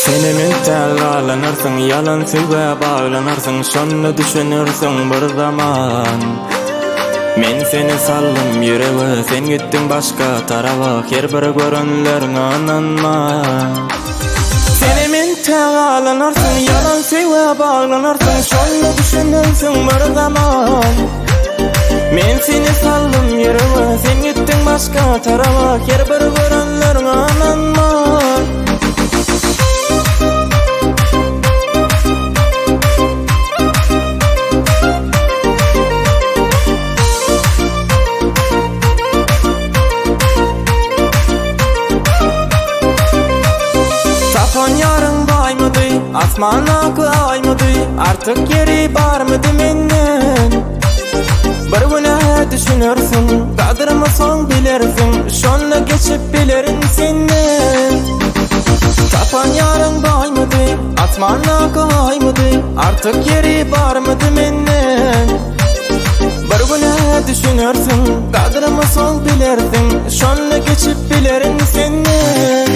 Senemin tälgalanırsın, yalan söýge bağlanırsın, şonda düşünürsün bir zaman. Men seni sallym ýürege, sen gittin başka tarawa, her bir görenlerine ananma. Senemin tälgalanırsın, yalan söýge bağlanırsın, şonda düşünürsün bir zaman. Men seni sallym ýürege, sen gittin başka tarawa, her bir görenlerine ananma. Tapon yarın baymıdy, asman akı aymıdy, artık geri barmıdy menden. Bir güne düşünürsün, kadrımı son bilersin, şonda geçip bilerin senden. Tapon yarın baymıdy, asman akı aymıdy, artık geri barmıdy menden. Bir güne düşünürsün, kadrımı son bilersin, şonda geçip bilerin senden.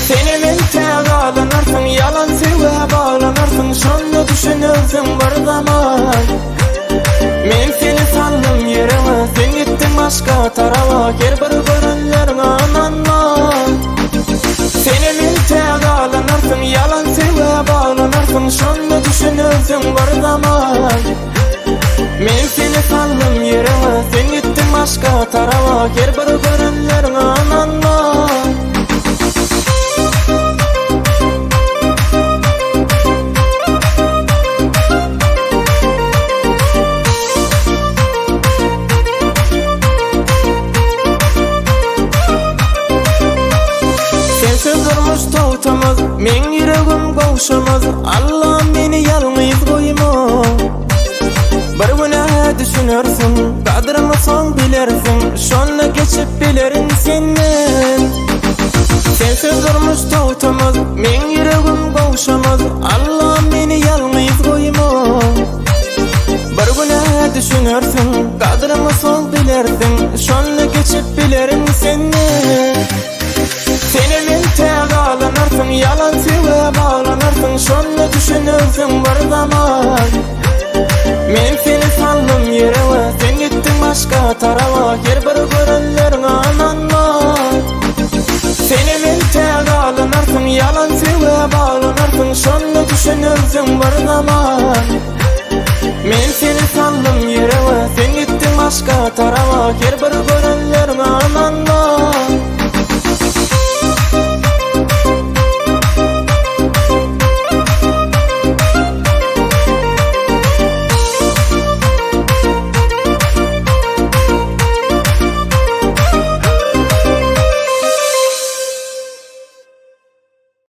Senemin tälgalanırsın, yalan söýge bağlanırsın, şonda düşünürsün bir zaman. Men seni sallym ýürege, sen gittin başka tarawa, her bir görenlerine ananma. Senemin tälgalanırsın, yalan söýge bağlanırsın, şonda düşünürsün bir zaman. Men seni sallym ýürege, sen gittin başka tarawa, her bir görenlerine ananma. Durmuş tawtamaz, men ýüregim gowşamaz, Allah meni ýalňyz goýma. Bir güne düşünürsün, kadrymı soň bilersin, şonda geçip bilerin senden. Sensiz durmuş tawtamaz, men ýüregim gowşamaz, Allah meni ýalňyz goýma. Bir güne düşünürsün, kadrymı soň bilersin, şonda geçip bilerin senden. Senemin tälgalanırsın, yalan söýge bağlanırsın, şonda düşünürsün bir zaman. Men seni sallym ýürege, sen gittin başka tarawa, her bir görenlerine ananma. Senemin tälgalanırsın, yalan söýge bağlanırsın, şonda düşünürsün bir zaman. Men seni sallym ýürege, sen gittin başka tarawa, her bir görenlerine ananma.